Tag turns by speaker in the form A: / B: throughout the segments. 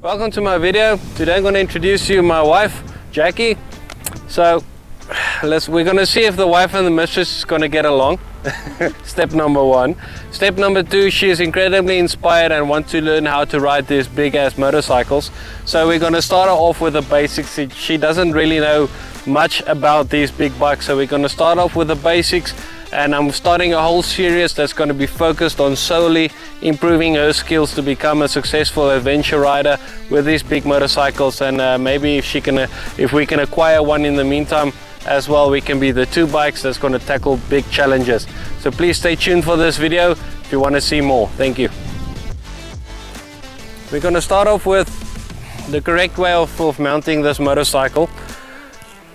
A: Welcome to my video. Today I'm going to introduce you my wife, Jackie. So we're going to see if the wife and the mistress is going to get along. Step number one. Step number two, she is incredibly inspired and wants to learn how to ride these big ass motorcycles. So we're going to start her off with the basics. She doesn't really know much about these big bikes, so we're going to start off with the basics. And I'm starting a whole series that's going to be focused on solely improving her skills to become a successful adventure rider with these big motorcycles. And maybe if we can acquire one in the meantime as well, we can be the two bikes that's going to tackle big challenges. So please stay tuned for this video if you want to see more. Thank you. We're going to start off with the correct way of mounting this motorcycle.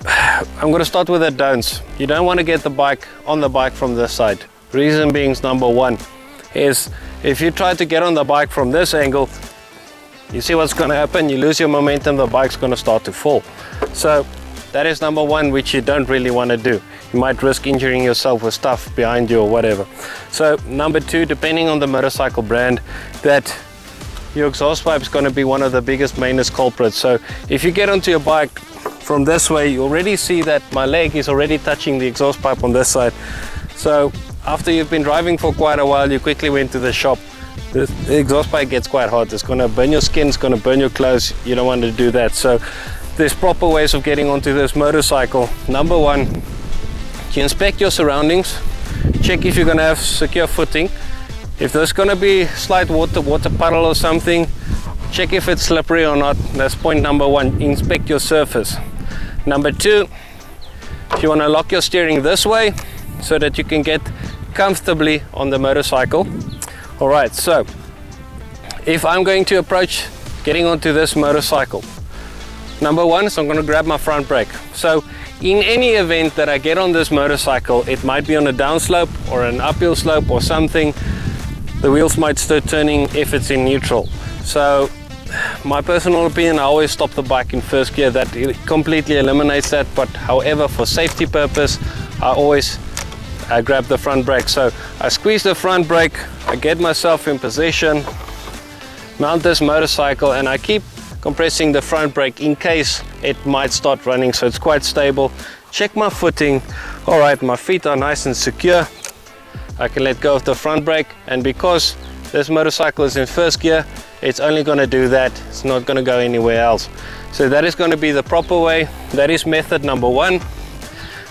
A: I'm going to start with the don'ts. You don't want to get the bike on the bike from this side. Reason being, number one is if you try to get on the bike from this angle, you see what's going to happen. You lose your momentum, the bike's going to start to fall. So that is number one, which you don't really want to do. You might risk injuring yourself with stuff behind you or whatever. So number two, depending on the motorcycle brand, that your exhaust pipe is going to be one of the biggest, mainest culprits. So if you get onto your bike from this way, you already see that my leg is already touching the exhaust pipe on this side. So after you've been driving for quite a while, you quickly went to the shop. The exhaust pipe gets quite hot. It's going to burn your skin, it's going to burn your clothes. You don't want to do that. So there's proper ways of getting onto this motorcycle. Number one, you inspect your surroundings, check if you're going to have secure footing. If there's going to be slight water puddle or something, check if it's slippery or not. That's point number one. Inspect your surface. Number two, you want to lock your steering this way so that you can get comfortably on the motorcycle. All right, so if I'm going to approach getting onto this motorcycle, number one is I'm going to grab my front brake. So in any event that I get on this motorcycle, it might be on a downslope or an uphill slope or something, the wheels might start turning if it's in neutral. So my personal opinion, I always stop the bike in first gear. That completely eliminates that. But however, for safety purpose, I always grab the front brake. So I squeeze the front brake, I get myself in position, mount this motorcycle, and I keep compressing the front brake in case it might start running, so it's quite stable. Check my footing. All right, my feet are nice and secure. I can let go of the front brake, and because this motorcycle is in first gear, it's only going to do that. It's not going to go anywhere else. So that is going to be the proper way. That is method number one.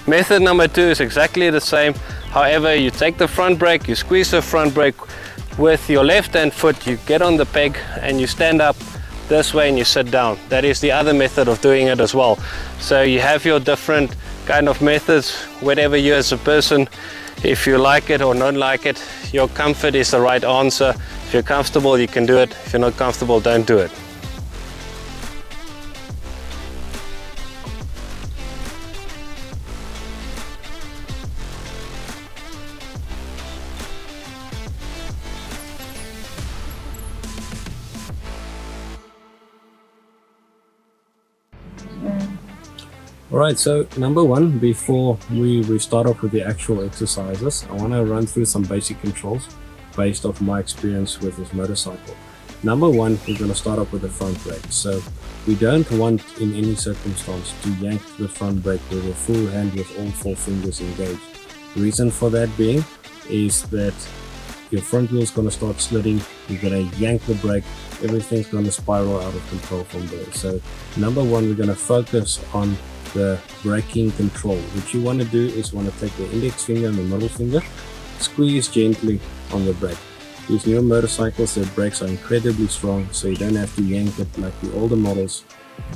A: Method number two is exactly the same. However, you take the front brake, you squeeze the front brake with your left hand foot, you get on the peg and you stand up this way and you sit down. That is the other method of doing it as well. So you have your different kind of methods, whatever you as a person, if you like it or not like it, your comfort is the right answer. If you're comfortable, you can do it. If you're not comfortable, don't do it. Alright, so number one, before we start off with the actual exercises, I want to run through some basic controls based off my experience with this motorcycle. Number one, we're going to start off with the front brake. So we don't want in any circumstance to yank the front brake with a full hand with all four fingers engaged. The reason for that being is that your front wheel is going to start sliding, you're going to yank the brake, everything's going to spiral out of control from there. So number one, we're going to focus on the braking control. What you want to do is want to take the index finger and the middle finger, squeeze gently on the brake. These newer motorcycles, their brakes are incredibly strong, so you don't have to yank it like the older models,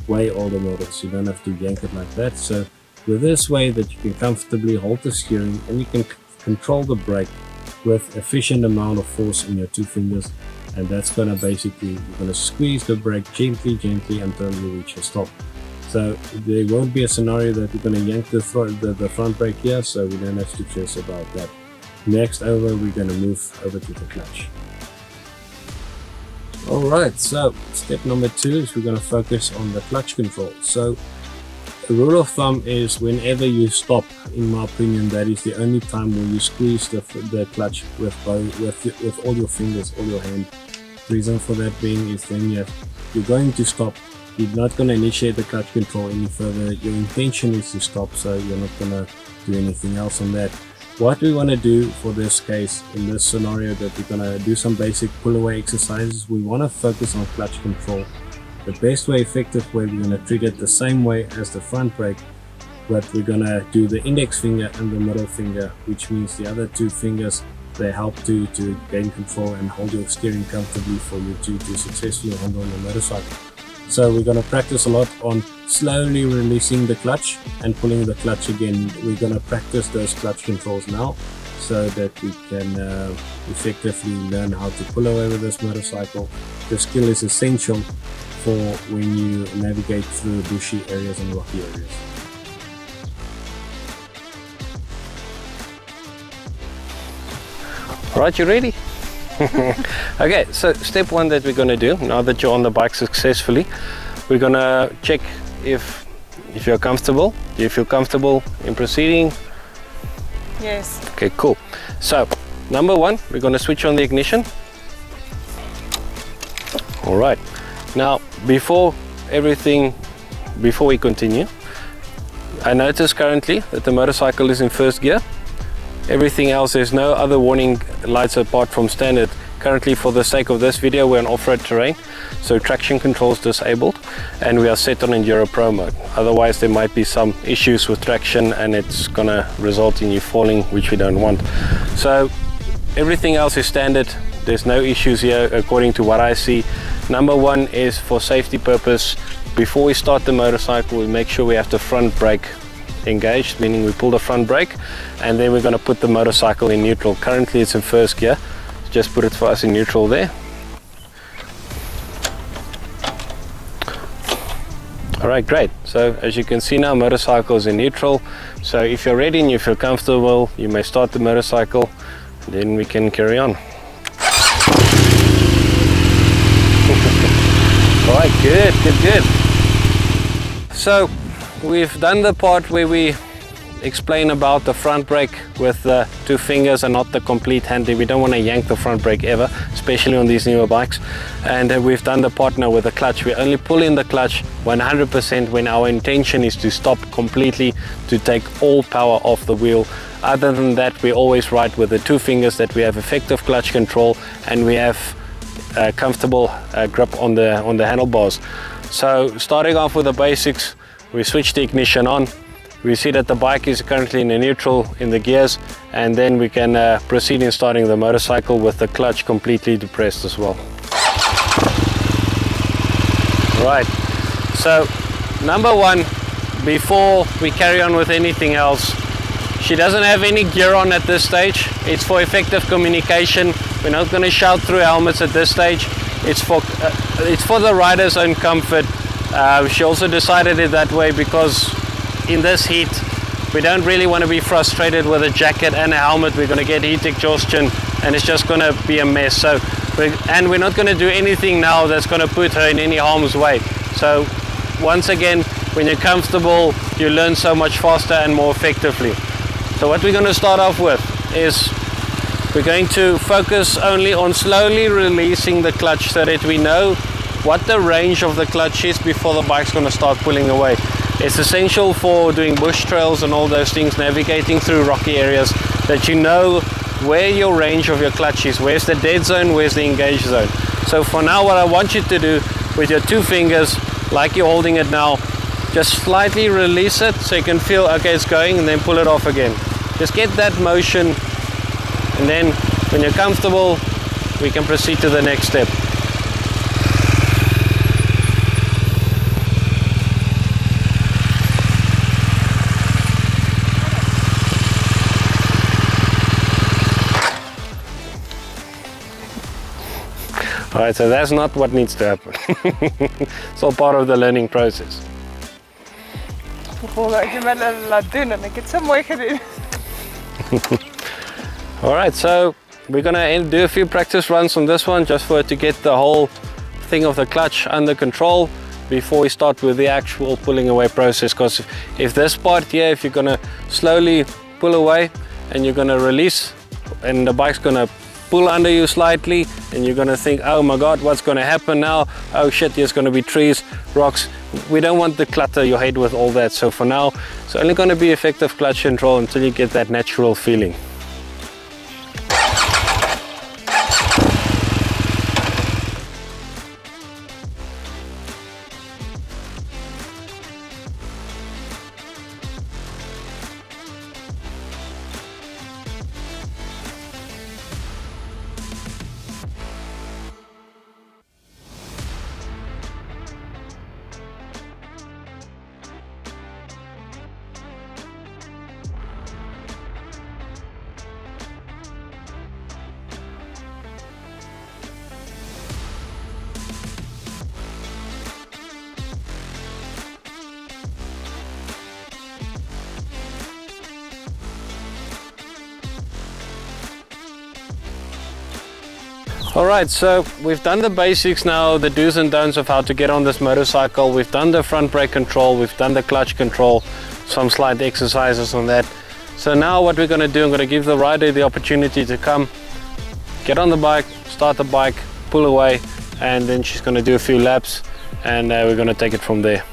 A: way older models. You don't have to yank it like that. So with this way that you can comfortably hold the steering and you can control the brake with efficient amount of force in your two fingers, and that's going to basically, you're going to squeeze the brake gently until you reach a stop. So there won't be a scenario that you're going to yank the front brake here, so we don't have to stress about that. Next over, we're going to move over to the clutch. Alright, so step number two is we're going to focus on the clutch control. So the rule of thumb is whenever you stop, in my opinion, that is the only time where you squeeze the clutch with all your fingers, all your hand. Reason for that being is then you
B: you're going to stop. You're not going to initiate the clutch control any further. Your intention is to stop, so you're not going to do anything else on that. What we want to do for this case, in this scenario, that we're going to do some basic pull away exercises, we want to focus on clutch control. The best way, effective way, we're going to treat it the same way as the front brake, but we're going to do the index finger and the middle finger, which means the other two fingers, they help to gain control and hold your steering comfortably for you to successfully handle your motorcycle. So we're going to practice a lot on slowly releasing the clutch and pulling the clutch again. We're going to practice those clutch controls now so that we can effectively learn how to pull away with this motorcycle. The skill is essential for when you navigate through bushy areas and rocky areas.
A: Right, you ready? Okay, so step one that we're going to do, now that you're on the bike successfully, we're going to check if you're comfortable. Do you feel comfortable in proceeding?
C: Yes.
A: Okay, cool. So, number one, we're going to switch on the ignition. All right. Now, before we continue, I notice currently that the motorcycle is in first gear. Everything else, there's no other warning lights apart from standard. Currently, for the sake of this video, we're on off-road terrain, so traction control is disabled and we are set on Enduro Pro mode. Otherwise, there might be some issues with traction and it's gonna result in you falling, which we don't want. So everything else is standard. There's no issues here according to what I see. Number one is for safety purpose. Before we start the motorcycle, we make sure we have the front brake engaged, meaning we pull the front brake, and then we're going to put the motorcycle in neutral. Currently it's in first gear. Just put it for us in neutral there. All right, great. So as you can see now, motorcycle is in neutral. So if you're ready and you feel comfortable, you may start the motorcycle, then we can carry on. All right, good. So we've done the part where we explain about the front brake with the two fingers and not the complete handling. We don't want to yank the front brake ever, especially on these newer bikes. And we've done the part now with the clutch. We only pull in the clutch 100% when our intention is to stop completely, to take all power off the wheel. Other than that, we always ride with the two fingers, that we have effective clutch control and we have a comfortable grip on the handlebars. So starting off with the basics, we switch the ignition on. We see that the bike is currently in the neutral in the gears, and then we can proceed in starting the motorcycle with the clutch completely depressed as well. Right, so number one, before we carry on with anything else, she doesn't have any gear on at this stage. It's for effective communication. We're not going to shout through helmets at this stage. It's for the rider's own comfort. She also decided it that way because in this heat we don't really want to be frustrated with a jacket and a helmet. We're going to get heat exhaustion and it's just going to be a mess. So we're not going to do anything now that's going to put her in any harm's way. So once again, when you're comfortable, you learn so much faster and more effectively. So what we're going to start off with is we're going to focus only on slowly releasing the clutch so that we know what the range of the clutch is before the bike's going to start pulling away. It's essential for doing bush trails and all those things, navigating through rocky areas, that you know where your range of your clutch is. Where's the dead zone, where's the engaged zone. So for now, what I want you to do with your two fingers, like you're holding it now, just slightly release it so you can feel, okay, it's going, and then pull it off again. Just get that motion, and then when you're comfortable, we can proceed to the next step. Alright, so that's not what needs to happen. It's all part of the learning process. Alright, so we're gonna do a few practice runs on this one just for it to get the whole thing of the clutch under control before we start with the actual pulling away process. Because if this part here, if you're gonna slowly pull away and you're gonna release and the bike's gonna pull under you slightly, and you're going to think, oh my god, what's going to happen now? Oh shit, there's going to be trees, rocks. We don't want to clutter your head with all that. So for now, it's only going to be effective clutch control until you get that natural feeling. Alright, so we've done the basics now, the do's and don'ts of how to get on this motorcycle. We've done the front brake control, we've done the clutch control, some slight exercises on that. So now what we're going to do, I'm going to give the rider the opportunity to come, get on the bike, start the bike, pull away, and then she's going to do a few laps, and we're going to take it from there.